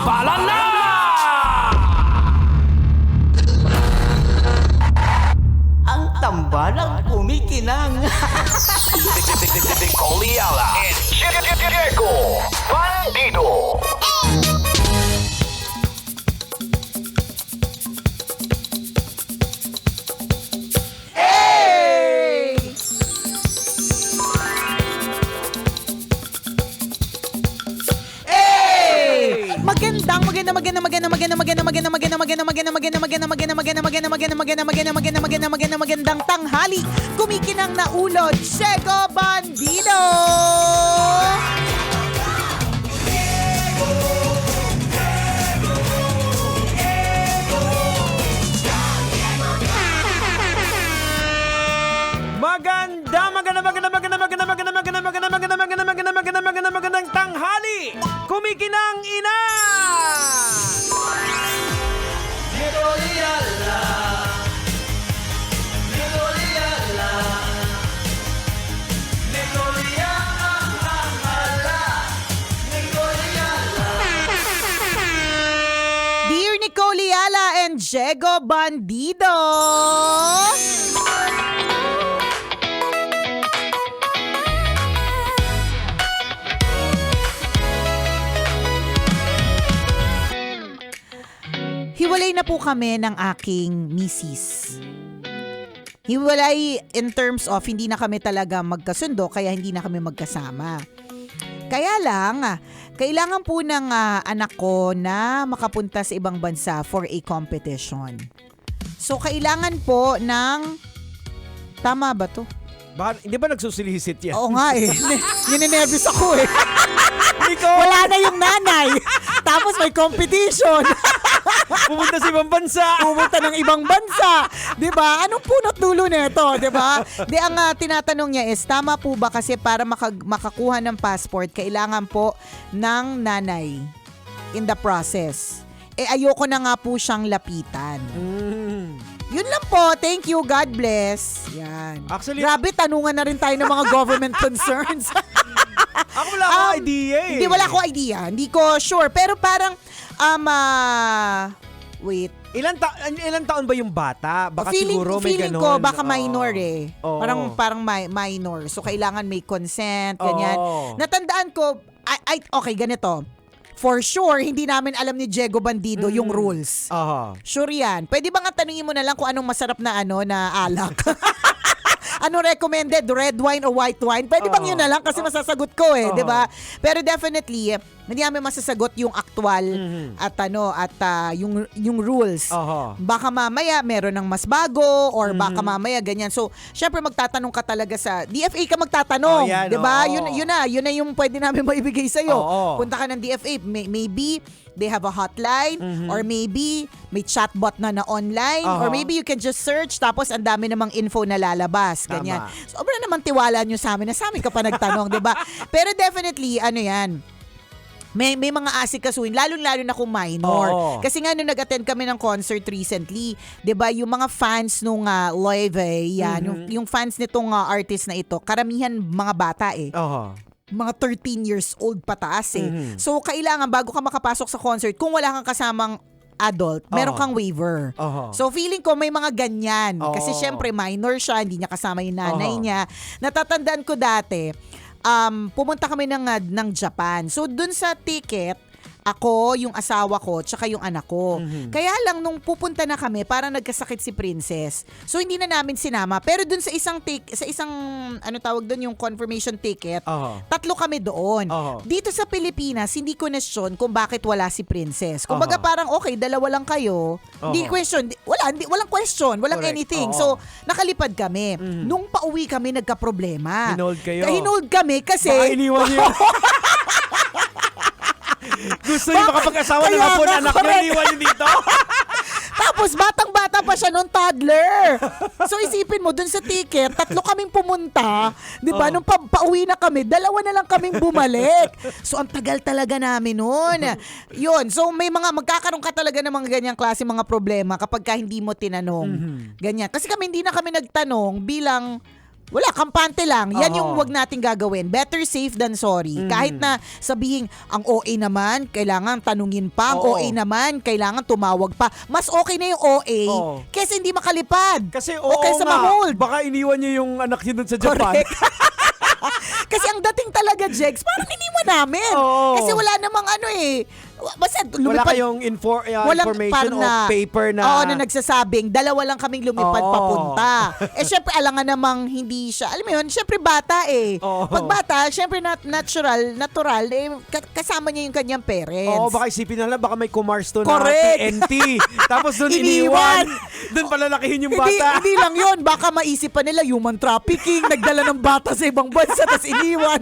Tambalan na! Ang tambalang kumikinang. Nicole Ayala and Diego Bandido. Magandang tanghali. Kumikinang na ulo, Diego Bandido. Magandang tanghali! Kumikinang ina! Dear Nicole Ayala and Diego Bandido. Hiwalay na po kami ng aking misis. Hiwalay in terms of hindi na kami talaga magkasundo kaya hindi na kami magkasama. Kaya lang, kailangan po ng anak ko na makapunta sa ibang bansa for a competition. So, kailangan po ng... Tama ba to? Hindi ba nagsusilisit yan? Oo nga eh. Ninenervous ako eh. Ikaw, Wala na yung nanay. Tapos may competition. pumunta sa ibang bansa! Pumunta ng ibang bansa. 'Di ba? Anong punot dulo nito, 'di ba? Di ang tinatanong niya is tama po ba kasi para makakuha ng passport kailangan po ng nanay in the process. Ayoko na nga po siyang lapitan. Yun lang po. Thank you. God bless. Yan. Actually, Grabe, tanungan na rin tayo ng mga government concerns. ako wala akong idea eh. Hindi, wala ko idea. Hindi ko sure. Pero parang, wait. Ilan taon ba yung bata? Baka siguro may feeling ganon. ko baka minor eh. Oo. Parang minor. So kailangan may consent, ganyan. Oo. Natandaan ko, okay, ganito. For sure, hindi namin alam ni Diego Bandido yung rules. Aha. Sure yan. Pwede ba nga tanungin mo na lang kung anong masarap na na alak? Ano recommended? Red wine or white wine? Pwede bang yun na lang? Kasi masasagot ko eh, di ba? Pero definitely, hindi namin masasagot yung actual at yung rules. Baka mamaya meron ng mas bago or baka mamaya ganyan. So, syempre magtatanong ka talaga sa DFA ka magtatanong, yan, 'di ba? oo. Yun na yung pwede namin maibigay sa iyo. Oo. Punta ka ng DFA, maybe they have a hotline or maybe may chatbot na online or maybe you can just search tapos ang dami namang info na lalabas, ganyan. Sobra naman tiwala nyo sa amin na sa amin ka pa nagtanong, 'di ba? Pero definitely yan. May mga asikasuhin, lalo-lalo na kung minor. Oo. Kasi nga nung nag-attend kami ng concert recently, 'di ba, yung mga fans nung Loewe, yan, yung fans nitong artist na ito, karamihan mga bata eh. Mga 13 years old pataas eh. So, kailangan bago ka makapasok sa concert, kung wala kang kasamang adult, meron kang waiver. So, feeling ko may mga ganyan. Kasi syempre, minor siya, hindi niya kasama yung nanay niya. Natatandaan ko dati, pumunta kami ng Japan. So, dun sa ticket, ako, yung asawa ko, tsaka yung anak ko. Kaya lang, nung pupunta na kami, parang nagkasakit si Princess. So, hindi na namin sinama. Pero dun sa isang ano tawag dun, yung confirmation ticket, 3 kami doon. Dito sa Pilipinas, hindi question kung bakit wala si Princess. Kumbaga parang, okay, 2 lang kayo. Hindi question. Walang question. Walang Correct. anything. So, nakalipad kami. Nung pauwi kami, nagka-problema. Hinold kayo. Hinold kami kasi... Baka iniwan niyo. Gusto niyo makapag-asawa ng Kaya apo na nga, anak niyo, correct. iniwan niyo dito? Tapos batang-bata pa siya noon, toddler. So isipin mo, dun sa ticket, 3 kaming pumunta. 'Di ba? Nung pauwi na kami, 2 na lang kaming bumalik. So ang tagal talaga namin noon. Yun. So may magkakaroon ka talaga ng mga ganyang klase mga problema kapag ka hindi mo tinanong. Ganyan. Kasi hindi na kami nagtanong bilang Wala, kampante lang. Yan Oo. yung wag nating gagawin. Better safe than sorry. Kahit na sabihin, ang OA naman, kailangan tanungin pa. Ang Oo. OA naman, kailangan tumawag pa. Mas okay na yung OA Oo. kesa hindi makalipad. Kasi Okay sa ma-hold. baka iniwan niyo yung anak niyo dun sa Japan. Correct. Kasi ang dating talaga, Jegs, parang iniwan namin. Oo. Kasi wala namang basta Wala lumipad. kayong Walang information parang o paper na... Oo, na nagsasabing, dalawa lang kaming lumipad Oo. papunta. Syempre, alangan namang hindi siya, alam mo yun, syempre bata eh. Oo. Pag bata, syempre natural, kasama niya yung kanyang parents. Oo, baka isipin na lang, baka may Kumars to na Correct. TNT. Tapos doon Iniwan. iniwan. Doon pala lakihin yung Hindi, bata. hindi lang yun. Baka maisip pa nila human trafficking, nagdala ng bata sa ibang bansa, tapos iniwan.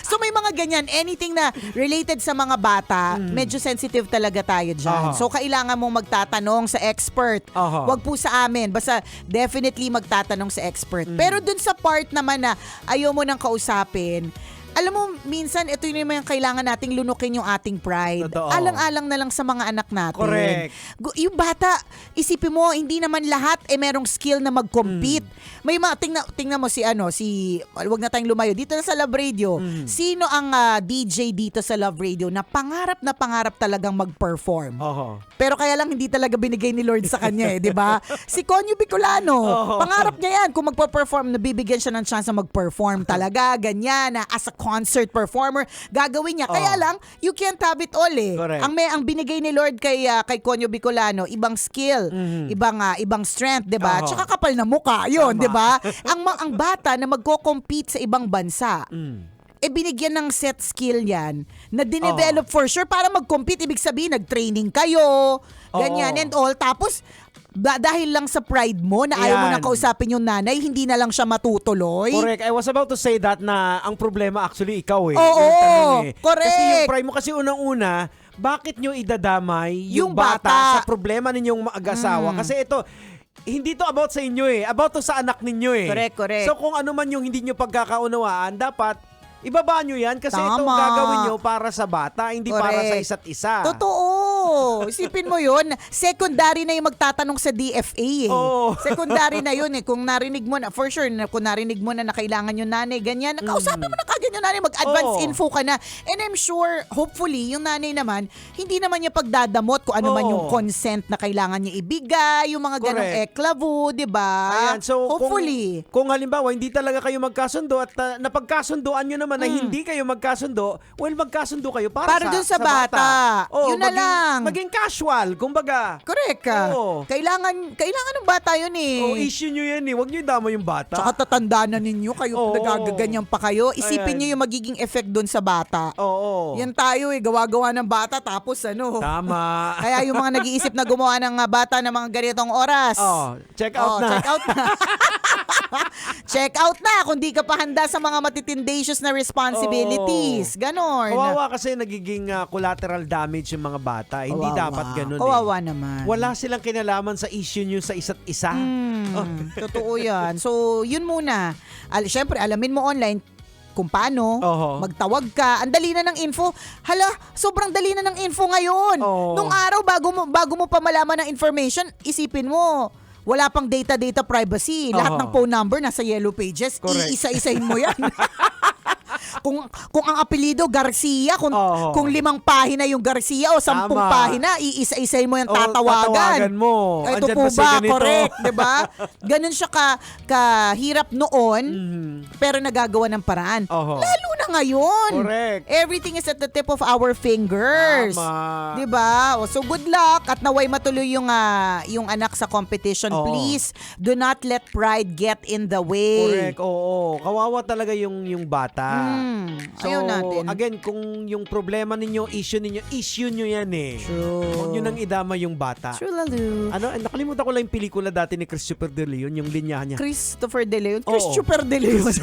So may mga ganyan. Anything na related sa mga bata, medyo sensitive talaga tayo dyan. Aha. So kailangan mong magtatanong sa expert. Aha. Wag po sa amin. Basta definitely magtatanong sa expert. Pero dun sa part naman na ayaw mo nang kausapin, alam mo, minsan, ito yun yung kailangan nating lunukin yung ating pride. Totoo. Alang-alang na lang sa mga anak natin. Correct. Yung bata, isipin mo, hindi naman lahat merong skill na mag-compete. May mga, tingnan mo wag na tayong lumayo, dito na sa Love Radio, sino ang DJ dito sa Love Radio na pangarap talagang mag-perform? Oho. Pero kaya lang hindi talaga binigay ni Lord sa kanya di ba? Si Conyo Bicolano, pangarap niya yan. Kung magpa-perform, nabibigyan siya ng chance na mag-perform talaga, ganyan, na as a concert performer, gagawin niya. Kaya lang, you can't have it all eh. Correct. Ang binigay ni Lord kay Conyo Bicolano, ibang skill, ibang strength, di ba? Oo. Tsaka kapal na muka, yun, Tama. di ba? ang bata na magko-compete sa ibang bansa, binigyan ng set skill yan na dinevelop for sure para mag-compete. Ibig sabihin, nag-training kayo, ganyan Oo. and all. Tapos, dahil lang sa pride mo na ayaw mo Ayan. nang kausapin yung nanay, hindi na lang siya matutuloy. Correct. I was about to say that na ang problema actually ikaw eh. Oo, Yung tanong eh. correct. Kasi yung pride mo, kasi unang-una, bakit nyo idadamay Yung yung bata bata. sa problema ninyong mag-asawa? Kasi ito, hindi to about sa inyo eh. About to sa anak ninyo eh. Correct. So kung ano man yung hindi nyo pagkakaunawaan, dapat ibaba nyo yan kasi ito Tama. gagawin nyo para sa bata, hindi para sa Correct. isa't isa. Totoo. Isipin mo yun. Secondary na yung magtatanong sa DFA eh. Oo. Secondary na yun eh. Kung narinig mo na, for sure, kung narinig mo na kailangan yung nanay, ganyan, kausapin mo na kagad yung nanay, mag-advance Oo. info ka na. And I'm sure, hopefully, yung nanay naman, hindi naman niya pagdadamot kung ano man Oo. yung consent na kailangan niya ibigay, yung mga ganong Correct. eklavu, di ba? Ayan, so Hopefully. kung halimbawa hindi talaga kayo magkasundo at napagkasundoan nyo naman na hindi kayo magkasundo, well, magkasundo kayo Para dun sa bata. Oh, Yun na lang. Maging casual, kumbaga. Correct ka. Oo. Kailangan ng bata yun eh. Oh, issue nyo yan eh. Huwag nyo idama yung bata. Tsaka tatanda na ninyo, kayo Oo. nagaganyan pa kayo. Isipin Ayan. niyo yung magiging effect doon sa bata. Oo. Yan tayo gawa-gawa ng bata tapos Tama. Kaya yung mga nag-iisip na gumawa ng bata ng mga ganitong oras. Oh, check out na. Check out na. Check out na kung di ka pa handa sa mga matitindatious na responsibilities. Ganon. Kawawa kasi nagiging collateral damage yung mga bata. Hindi Kawawa. dapat ganun Kawawa eh. naman. Wala silang kinalaman sa issue nyo sa isa't isa. Totoo yan. So, yun muna. Siyempre, alamin mo online kung paano, Oho. magtawag ka. Ang dali na ng info. Hala, sobrang dali na ng info ngayon. Oo. Nung araw, bago mo pa malaman ng information, isipin mo, wala pang data privacy. Lahat Oho. ng phone number nasa yellow pages. Correct. Iisa-isahin mo yan. Kung ang apelido Garcia, Oo. kung 5 pahina yung Garcia o 10 Tama. pahina, iisa-isahin mo yung Oo, tatawagan. tatawagan mo. Ito Andyan po ba si ba? ganito? Correct, 'di ba? Ganun siya kahirap noon, pero nagagawa ng paraan. Oho. Lalo na ngayon. Correct. Everything is at the tip of our fingers. Tama. 'Di ba? So good luck at naway matuloy yung anak sa competition. Oo. Please do not let pride get in the way. Correct, oo. Kawawa talaga yung bata. So, Ayaw natin. again, kung yung problema ninyo, issue nyo yan eh. True. Huwag nyo nang idama yung bata. True, Lalu. Nakalimutan ko lang yung pelikula dati ni Christopher De Leon, yung linya niya. Christopher De Leon. Oo. Christopher De Leon.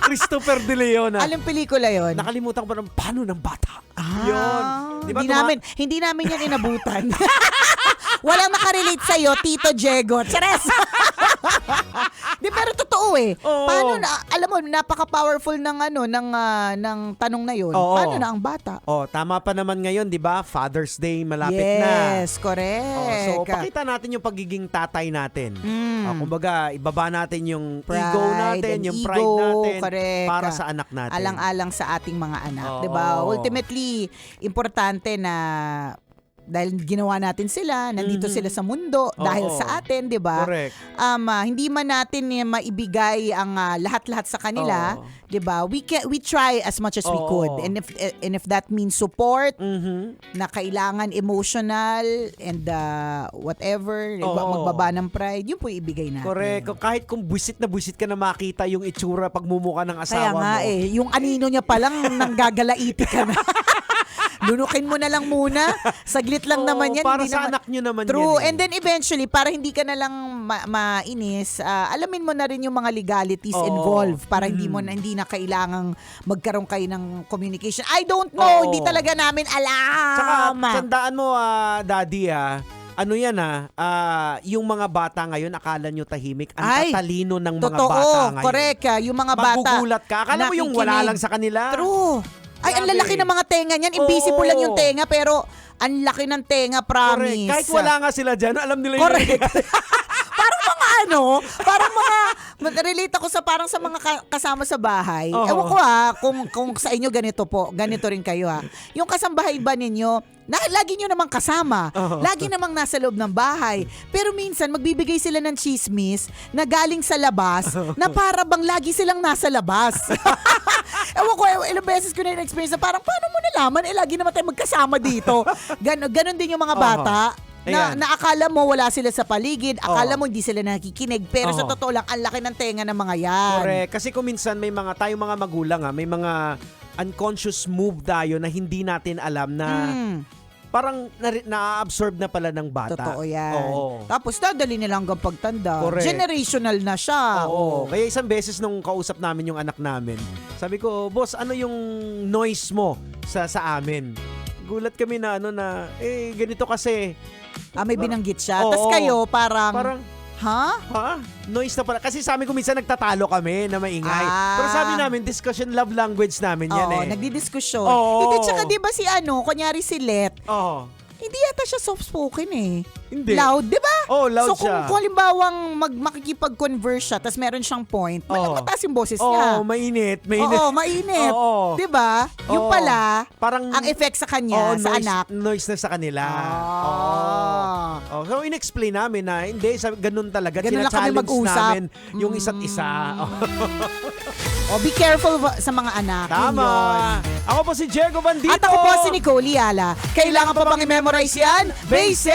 Christopher De Leon. Anong pelikula yon? Nakalimutan ko pa ng paano ng bata. Yun. Di ba Hindi namin yan inabutan. Walang makarelate sa'yo, Tito Diego. Chares! Di, pero totoo eh. Oo. Paano na, alam mo, napaka-powerful ng ng tanong na yun. Oo. Paano na ang bata? Oh, tama pa naman ngayon, 'di ba? Father's Day malapit na. Yes, correct. Oh, so pakita natin yung pagiging tatay natin. Kumbaga, ibaba natin yung Pride ego natin, and yung ego, pride natin correct. para sa anak natin. Alang-alang sa ating mga anak, Oo. 'di ba? Ultimately, importante na dahil ginawa natin sila, nandito sila sa mundo dahil Oo. sa atin, 'di ba? Correct. Hindi man natin maibigay ang lahat-lahat sa kanila, Oo. 'di ba? We try as much as we Oo. could. And if that means support, Mhm. na kailangan emotional and whatever, Oo. magbaba ng pride, yun po ibigay natin. Correct. Kahit kung buwisit ka na makita yung itsura pagmumukha ng asawa Kaya mo. nga yung anino niya pa lang nanggagalaiti ka na. Lunukin mo na lang muna. Saglit lang Oo, naman yan. para hindi sa naman, anak nyo naman true. yan eh. And then eventually, para hindi ka na lang mainis, alamin mo na rin yung mga legalities Oo. involved para hindi na kailangang magkaroon kayo ng communication. I don't know. Oo. Hindi talaga namin alam. Tsaka, tandaan mo, Daddy, ano yan yung mga bata ngayon, akala nyo tahimik. Ang Ay, tatalino ng mga totoo, bata ngayon. correct. Yung mga bata. Magugulat ka. Akala mo yung wala nakikinig. lang sa kanila. True. Ay, ang Grabe. lalaki ng mga tenga niyan. Invisible Oo. lang yung tenga, pero ang laki ng tenga, Correct. promise. Kahit wala nga sila dyan, alam nila Correct. Parang relate ako parang sa mga kasama sa bahay. Oo. Ewan ko kung sa inyo ganito rin kayo Yung kasambahay ba ninyo, lagi nyo namang kasama. Oo. Lagi namang nasa loob ng bahay. Pero minsan, magbibigay sila ng chismis na galing sa labas na para bang lagi silang nasa labas. Ewan ko, ilang beses ko na yung experience na parang, paano mo nalaman? Lagi naman tayo magkasama dito. Ganon din yung mga bata. Ayan. Na akala mo wala sila sa paligid, akala Oo. mo hindi sila nakikinig, pero sa Oo. totoo lang, ang laki ng tenga ng mga yan. Correct. Kasi kung minsan may tayong mga magulang may mga unconscious move tayo na hindi natin alam na parang na-absorb na pala ng bata. Totoo yan. Oo. Tapos dadali nila hanggang pagtanda. Correct. Generational na siya. Oo. Kaya isang beses nung kausap namin yung anak namin, sabi ko, boss, ano yung noise mo sa amin? Gulat kami na ganito kasi. May binanggit siya. Oo. Tapos kayo parang, ha? Noise na pala. Kasi sa amin kung minsan nagtatalo kami na maingay. Pero sabi namin, discussion love language namin yan Oo, nagdidiskusyon. Oo. Hindi, tsaka di ba kunyari si Let, Oo. hindi yata siya soft-spoken Hindi. Loud, di ba? Oo, loud so, siya. kung halimbawang makikipag-converse siya, tapos meron siyang point, Oo. mataas yung boses niya. Oo, mainit. Oo, mainit. Oo. Di ba? Yung Oo. pala, Parang ang effect sa kanya, sa anak. Noise na sa kanila. Ah. Oo. So, in-explain namin na hindi, ganun talaga. Ganun lang kami Tina-challenge mag-usap. namin yung isa't isa. Be careful sa mga anak. Yun Tama. yun. Ako po si Diego Bandito. At ako po si Nicole Yala. Kailangan pa bang i-memorize yan? Basic!